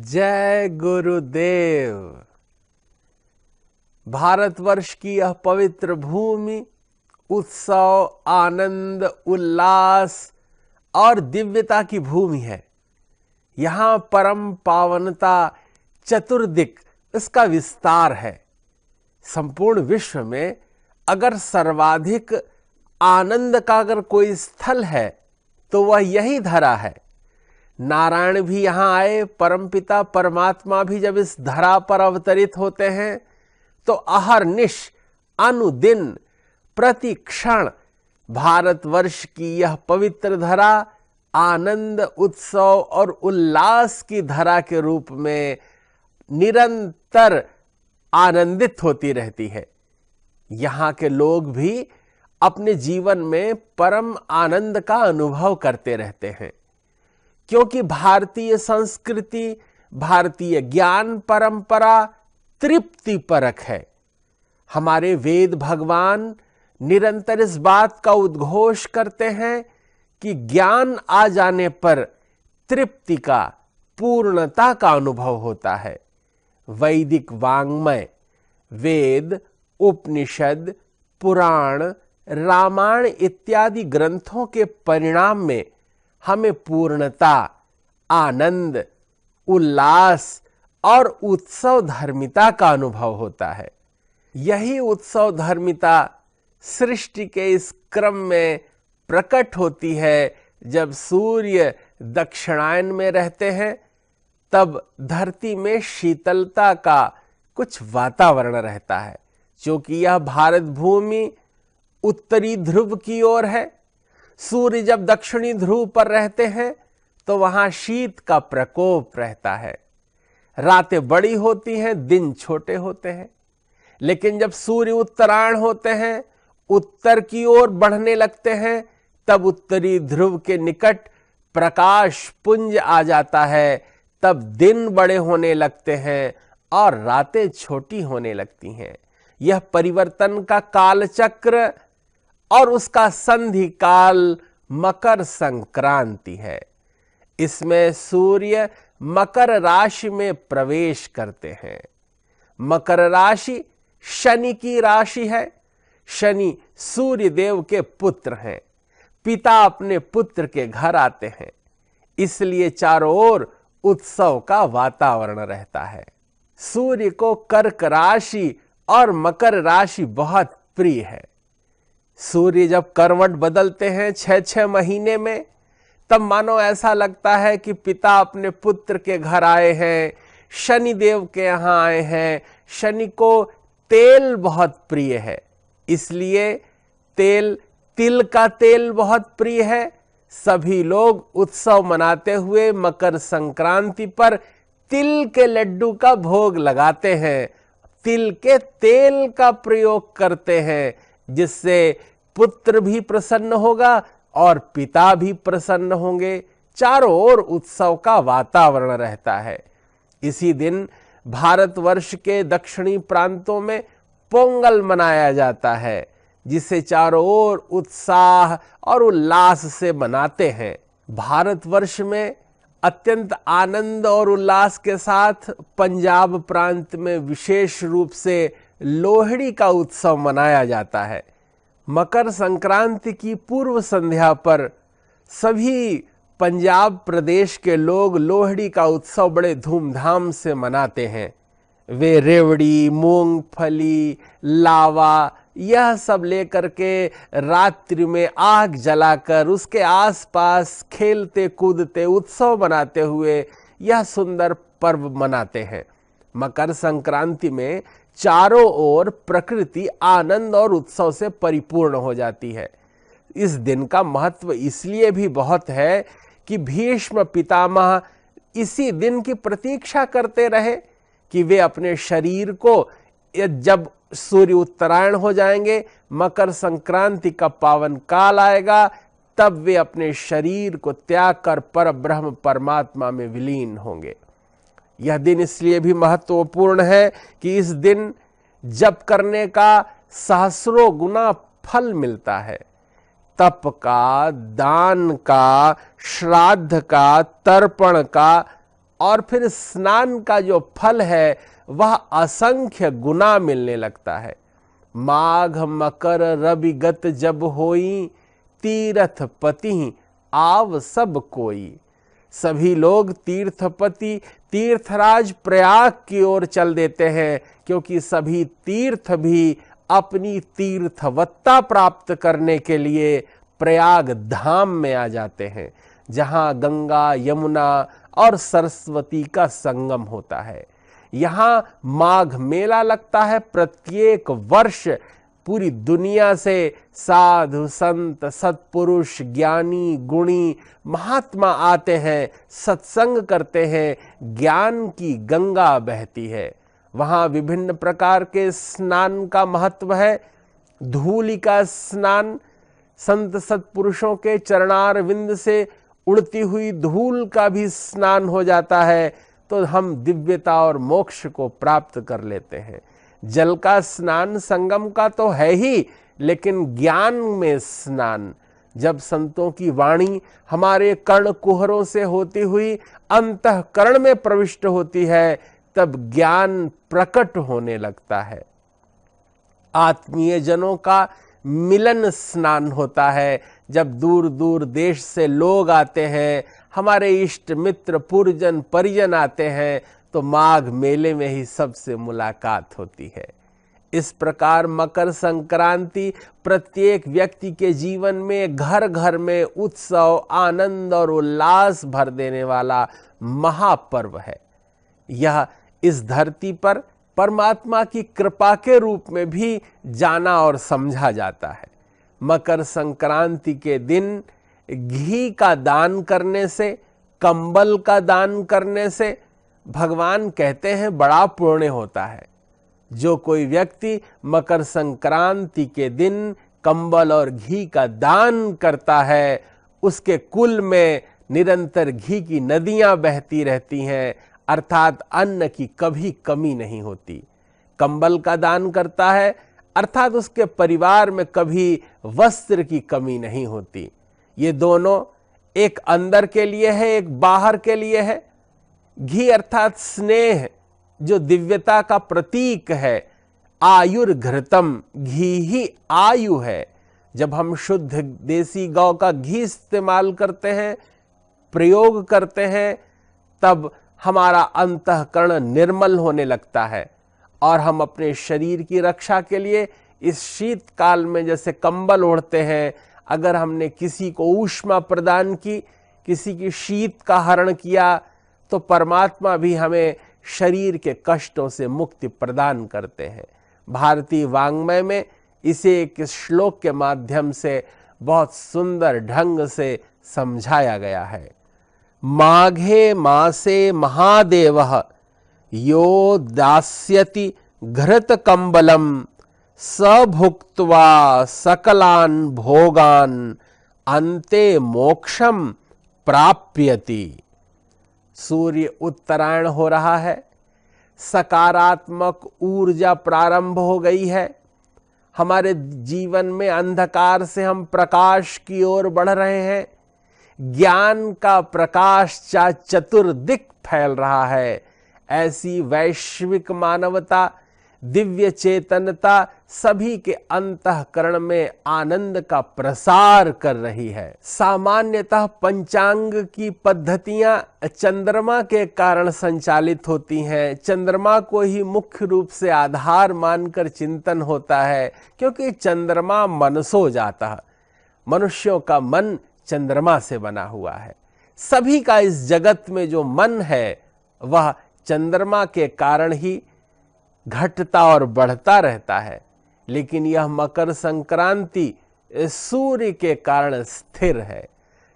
जय गुरुदेव। भारतवर्ष की यह पवित्र भूमि उत्सव, आनंद, उल्लास और दिव्यता की भूमि है। यहाँ परम पावनता चतुर्दिक इसका विस्तार है। संपूर्ण विश्व में अगर सर्वाधिक आनंद का अगर कोई स्थल है तो वह यही धरा है। नारायण भी यहाँ आए, परमपिता परमात्मा भी जब इस धरा पर अवतरित होते हैं तो अहरनिश अनुदिन प्रति क्षण भारतवर्ष की यह पवित्र धरा आनंद, उत्सव और उल्लास की धरा के रूप में निरंतर आनंदित होती रहती है। यहाँ के लोग भी अपने जीवन में परम आनंद का अनुभव करते रहते हैं, क्योंकि भारतीय संस्कृति, भारतीय ज्ञान परंपरा तृप्ति परक है। हमारे वेद भगवान निरंतर इस बात का उद्घोष करते हैं कि ज्ञान आ जाने पर तृप्ति का, पूर्णता का अनुभव होता है। वैदिक वाङ्मय, वेद, उपनिषद, पुराण, रामायण इत्यादि ग्रंथों के परिणाम में हमें पूर्णता, आनंद, उल्लास और उत्सव धर्मिता का अनुभव होता है। यही उत्सव धर्मिता सृष्टि के इस क्रम में प्रकट होती है। जब सूर्य दक्षिणायन में रहते हैं तब धरती में शीतलता का कुछ वातावरण रहता है, क्योंकि यह भारत भूमि उत्तरी ध्रुव की ओर है। सूर्य जब दक्षिणी ध्रुव पर रहते हैं तो वहां शीत का प्रकोप रहता है। रातें बड़ी होती हैं, दिन छोटे होते हैं। लेकिन जब सूर्य उत्तरायण होते हैं, उत्तर की ओर बढ़ने लगते हैं, तब उत्तरी ध्रुव के निकट प्रकाश पुंज आ जाता है। तब दिन बड़े होने लगते हैं और रातें छोटी होने लगती हैं। यह परिवर्तन का कालचक्र और उसका संधि काल मकर संक्रांति है। इसमें सूर्य मकर राशि में प्रवेश करते हैं। मकर राशि शनि की राशि है। शनि सूर्य देव के पुत्र हैं। पिता अपने पुत्र के घर आते हैं, इसलिए चारों ओर उत्सव का वातावरण रहता है। सूर्य को कर्क राशि और मकर राशि बहुत प्रिय है। सूर्य जब करवट बदलते हैं 6-6 महीने में, तब मानो ऐसा लगता है कि पिता अपने पुत्र के घर आए हैं, शनि देव के यहां आए हैं। शनि को तेल बहुत प्रिय है, इसलिए तिल का तेल बहुत प्रिय है। सभी लोग उत्सव मनाते हुए मकर संक्रांति पर तिल के लड्डू का भोग लगाते हैं, तिल के तेल का प्रयोग करते हैं, जिससे पुत्र भी प्रसन्न होगा और पिता भी प्रसन्न होंगे। चारों ओर उत्सव का वातावरण रहता है। इसी दिन भारतवर्ष के दक्षिणी प्रांतों में पोंगल मनाया जाता है, जिसे चारों ओर उत्साह और उल्लास से मनाते हैं। भारतवर्ष में अत्यंत आनंद और उल्लास के साथ पंजाब प्रांत में विशेष रूप से लोहड़ी का उत्सव मनाया जाता है। मकर संक्रांति की पूर्व संध्या पर सभी पंजाब प्रदेश के लोग लोहड़ी का उत्सव बड़े धूमधाम से मनाते हैं। वे रेवड़ी, मूंगफली, लावा यह सब लेकर के रात्रि में आग जलाकर उसके आसपास खेलते कूदते उत्सव मनाते हुए यह सुंदर पर्व मनाते हैं। मकर संक्रांति में चारों ओर प्रकृति आनंद और उत्सव से परिपूर्ण हो जाती है। इस दिन का महत्व इसलिए भी बहुत है कि भीष्म पितामह इसी दिन की प्रतीक्षा करते रहे कि वे अपने शरीर को, जब सूर्य उत्तरायण हो जाएंगे, मकर संक्रांति का पावन काल आएगा, तब वे अपने शरीर को त्याग कर पर ब्रह्म परमात्मा में विलीन होंगे। यह दिन इसलिए भी महत्वपूर्ण है कि इस दिन जप करने का सहस्रों गुना फल मिलता है। तप का, दान का, श्राद्ध का, तर्पण का और फिर स्नान का जो फल है वह असंख्य गुना मिलने लगता है। माघ मकर रवि गत जब होई, तीर्थ पति आव सब कोई। सभी लोग तीर्थपति तीर्थराज प्रयाग की ओर चल देते हैं, क्योंकि सभी तीर्थ भी अपनी तीर्थवत्ता प्राप्त करने के लिए प्रयाग धाम में आ जाते हैं, जहां गंगा यमुना और सरस्वती का संगम होता है। यहाँ माघ मेला लगता है। प्रत्येक वर्ष पूरी दुनिया से साधु संत सत्पुरुष ज्ञानी गुणी महात्मा आते हैं, सत्संग करते हैं, ज्ञान की गंगा बहती है। वहाँ विभिन्न प्रकार के स्नान का महत्व है। धूलि का स्नान, संत सत्पुरुषों के चरणारविंद से उड़ती हुई धूल का भी स्नान हो जाता है, तो हम दिव्यता और मोक्ष को प्राप्त कर लेते हैं। जल का स्नान संगम का तो है ही, लेकिन ज्ञान में स्नान, जब संतों की वाणी हमारे कर्ण कुहरों से होती हुई अंतःकरण में प्रविष्ट होती है, तब ज्ञान प्रकट होने लगता है। आत्मीय जनों का मिलन स्नान होता है, जब दूर दूर देश से लोग आते हैं, हमारे इष्ट मित्र पुरजन परिजन आते हैं, तो माघ मेले में ही सबसे मुलाकात होती है। इस प्रकार मकर संक्रांति प्रत्येक व्यक्ति के जीवन में घर घर में उत्सव आनंद और उल्लास भर देने वाला महापर्व है। यह इस धरती पर परमात्मा की कृपा के रूप में भी जाना और समझा जाता है। मकर संक्रांति के दिन घी का दान करने से, कंबल का दान करने से भगवान कहते हैं बड़ा पुण्य होता है। जो कोई व्यक्ति मकर संक्रांति के दिन कंबल और घी का दान करता है, उसके कुल में निरंतर घी की नदियां बहती रहती हैं, अर्थात अन्न की कभी कमी नहीं होती। कंबल का दान करता है अर्थात उसके परिवार में कभी वस्त्र की कमी नहीं होती। ये दोनों एक अंदर के लिए है, एक बाहर के लिए है। घी अर्थात स्नेह, जो दिव्यता का प्रतीक है। आयुर्घृतम, घी ही आयु है। जब हम शुद्ध देसी गौ का घी इस्तेमाल करते हैं, प्रयोग करते हैं, तब हमारा अंतःकरण निर्मल होने लगता है और हम अपने शरीर की रक्षा के लिए इस शीतकाल में जैसे कंबल ओढ़ते हैं, अगर हमने किसी को ऊष्मा प्रदान की, किसी की शीत का हरण किया, तो परमात्मा भी हमें शरीर के कष्टों से मुक्ति प्रदान करते हैं। भारतीय वाङ्मय में इसे एक श्लोक के माध्यम से बहुत सुंदर ढंग से समझाया गया है। माघे मासे महादेवः यो दास्यति घृत कंबलम स भुक्त्वा सकलान भोगान अन्ते मोक्षम प्राप्यति। सूर्य उत्तरायण हो रहा है, सकारात्मक ऊर्जा प्रारंभ हो गई है। हमारे जीवन में अंधकार से हम प्रकाश की ओर बढ़ रहे हैं। ज्ञान का प्रकाश चतुर्दिक फैल रहा है। ऐसी वैश्विक मानवता, दिव्य चेतनता सभी के अंतःकरण में आनंद का प्रसार कर रही है। सामान्यतः पंचांग की पद्धतियां चंद्रमा के कारण संचालित होती हैं। चंद्रमा को ही मुख्य रूप से आधार मानकर चिंतन होता है, क्योंकि चंद्रमा मनसो जाता है। मनुष्यों का मन चंद्रमा से बना हुआ है। सभी का इस जगत में जो मन है, वह चंद्रमा के कारण ही घटता और बढ़ता रहता है। लेकिन यह मकर संक्रांति सूर्य के कारण स्थिर है।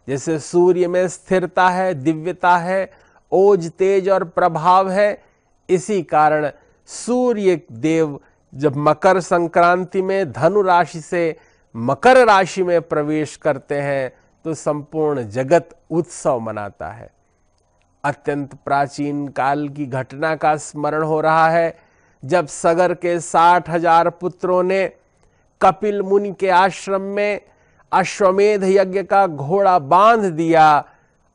जैसे सूर्य में स्थिरता है, दिव्यता है, ओज तेज और प्रभाव है, इसी कारण सूर्य देव जब मकर संक्रांति में धनु राशि से मकर राशि में प्रवेश करते हैं, तो संपूर्ण जगत उत्सव मनाता है। अत्यंत प्राचीन काल की घटना का स्मरण हो रहा है, जब सगर के 60,000 पुत्रों ने कपिल मुनि के आश्रम में अश्वमेध यज्ञ का घोड़ा बांध दिया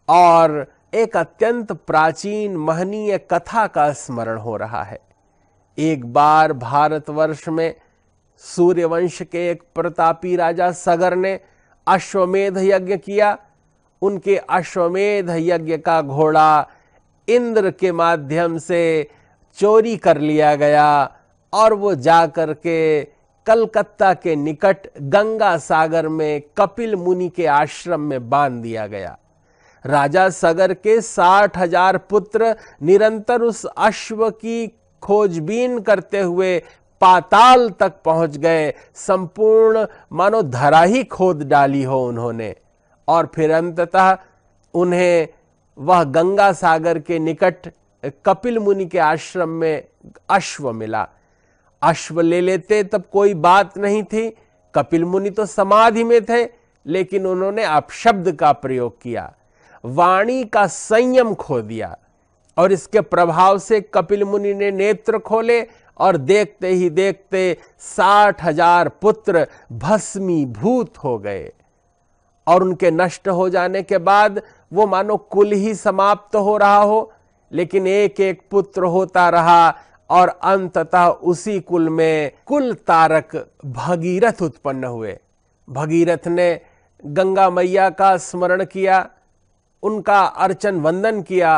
और एक अत्यंत प्राचीन महनीय कथा का स्मरण हो रहा है। एक बार भारतवर्ष में सूर्यवंश के एक प्रतापी राजा सगर ने अश्वमेध यज्ञ किया। उनके अश्वमेध यज्ञ का घोड़ा इंद्र के माध्यम से चोरी कर लिया गया और वो जाकर के कलकत्ता के निकट गंगा सागर में कपिल मुनि के आश्रम में बांध दिया गया। राजा सगर के 60,000 पुत्र निरंतर उस अश्व की खोजबीन करते हुए पाताल तक पहुंच गए। संपूर्ण मानो धरा ही खोद डाली हो उन्होंने, और फिर अंततः उन्हें वह गंगा सागर के निकट कपिल मुनि के आश्रम में अश्व मिला। अश्व ले लेते तब कोई बात नहीं थी, कपिल मुनि तो समाधि में थे, लेकिन उन्होंने अपशब्द का प्रयोग किया, वाणी का संयम खो दिया, और इसके प्रभाव से कपिल मुनि ने नेत्र खोले और देखते ही देखते 60,000 पुत्र भस्मीभूत हो गए। और उनके नष्ट हो जाने के बाद वो मानो कुल ही समाप्त हो रहा हो, लेकिन एक एक पुत्र होता रहा और अंततः उसी कुल में कुल तारक भगीरथ उत्पन्न हुए। भगीरथ ने गंगा मैया का स्मरण किया, उनका अर्चन वंदन किया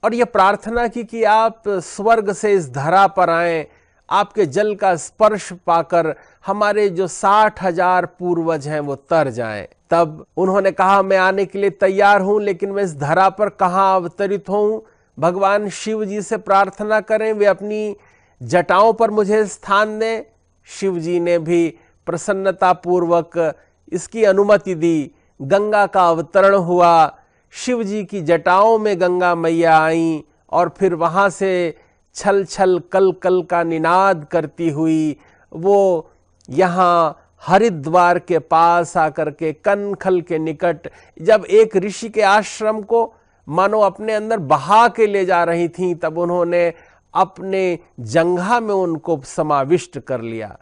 और यह प्रार्थना की कि आप स्वर्ग से इस धरा पर आएं, आपके जल का स्पर्श पाकर हमारे जो 60,000 पूर्वज हैं वो तर जाएं। तब उन्होंने कहा, मैं आने के लिए तैयार हूं, लेकिन मैं इस धरा पर कहां अवतरित हूं? भगवान शिव जी से प्रार्थना करें, वे अपनी जटाओं पर मुझे स्थान दें। शिव जी ने भी प्रसन्नता पूर्वक इसकी अनुमति दी। गंगा का अवतरण हुआ, शिव जी की जटाओं में गंगा मैया आईं और फिर वहां से छल छल कल कल का निनाद करती हुई वो यहाँ हरिद्वार के पास आकर के कनखल के निकट जब एक ऋषि के आश्रम को मानो अपने अंदर बहा के ले जा रही थीं, तब उन्होंने अपने जंघा में उनको समाविष्ट कर लिया।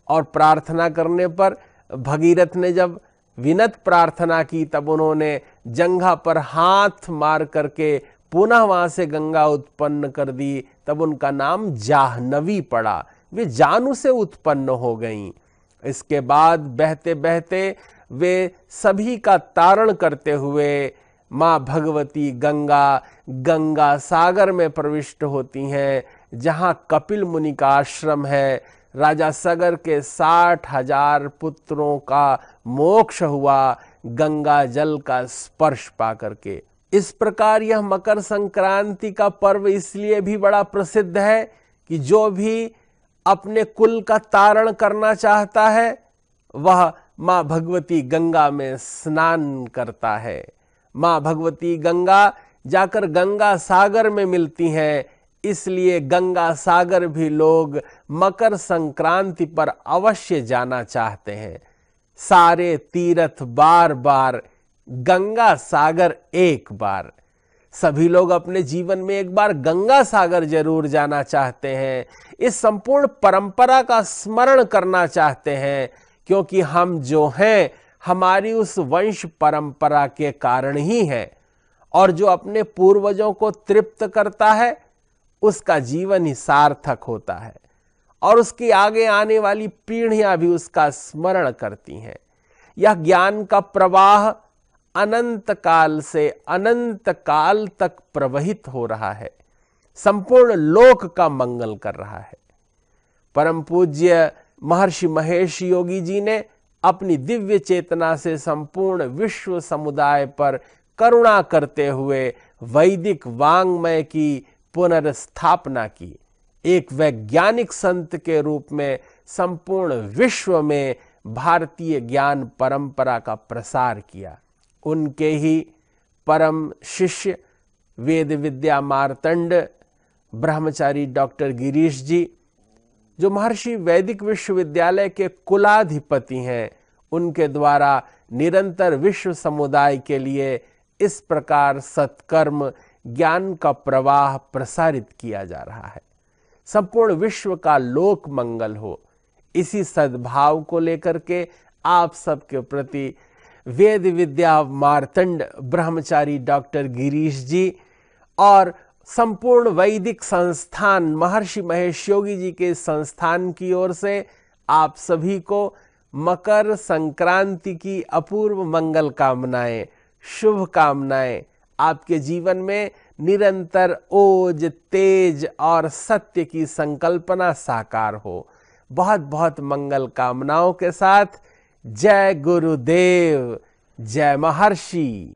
और प्रार्थना करने पर भगीरथ ने जब विनत प्रार्थना की, तब उन्होंने जंघा पर हाथ मार करके पुनः वहां से गंगा उत्पन्न कर दी। तब उनका नाम जाह्नवी पड़ा, वे जानु से उत्पन्न हो गईं। इसके बाद बहते बहते वे सभी का तारण करते हुए माँ भगवती गंगा गंगा सागर में प्रविष्ट होती हैं, जहाँ कपिल मुनि का आश्रम है। राजा सगर के 60,000 पुत्रों का मोक्ष हुआ गंगा जल का स्पर्श पा करके। इस प्रकार यह मकर संक्रांति का पर्व इसलिए भी बड़ा प्रसिद्ध है कि जो भी अपने कुल का तारण करना चाहता है वह माँ भगवती गंगा में स्नान करता है। माँ भगवती गंगा जाकर गंगा सागर में मिलती हैं, इसलिए गंगा सागर भी लोग मकर संक्रांति पर अवश्य जाना चाहते हैं। सारे तीर्थ बार बार, गंगा सागर एक बार। सभी लोग अपने जीवन में एक बार गंगा सागर जरूर जाना चाहते हैं, इस संपूर्ण परंपरा का स्मरण करना चाहते हैं, क्योंकि हम जो हैं हमारी उस वंश परंपरा के कारण ही है, और जो अपने पूर्वजों को तृप्त करता है उसका जीवन ही सार्थक होता है, और उसकी आगे आने वाली पीढ़ियां भी उसका स्मरण करती हैं। यह ज्ञान का प्रवाह अनंत काल से अनंत काल तक प्रवहित हो रहा है, संपूर्ण लोक का मंगल कर रहा है। परम पूज्य महर्षि महेश योगी जी ने अपनी दिव्य चेतना से संपूर्ण विश्व समुदाय पर करुणा करते हुए वैदिक वांग्मय की पुनर्स्थापना की। एक वैज्ञानिक संत के रूप में संपूर्ण विश्व में भारतीय ज्ञान परंपरा का प्रसार किया। उनके ही परम शिष्य वेद विद्या मार्तंड ब्रह्मचारी डॉक्टर गिरीश जी, जो महर्षि वैदिक विश्वविद्यालय के कुलाधिपति हैं, उनके द्वारा निरंतर विश्व समुदाय के लिए इस प्रकार सत्कर्म ज्ञान का प्रवाह प्रसारित किया जा रहा है। संपूर्ण विश्व का लोक मंगल हो, इसी सद्भाव को लेकर के आप सबके प्रति वेद विद्या मार्तंड ब्रह्मचारी डॉक्टर गिरीश जी और संपूर्ण वैदिक संस्थान महर्षि महेश योगी जी के संस्थान की ओर से आप सभी को मकर संक्रांति की अपूर्व मंगल कामनाएं, शुभ कामनाएं। आपके जीवन में निरंतर ओज, तेज और सत्य की संकल्पना साकार हो। बहुत बहुत मंगल कामनाओं के साथ जय गुरुदेव, जय महर्षि।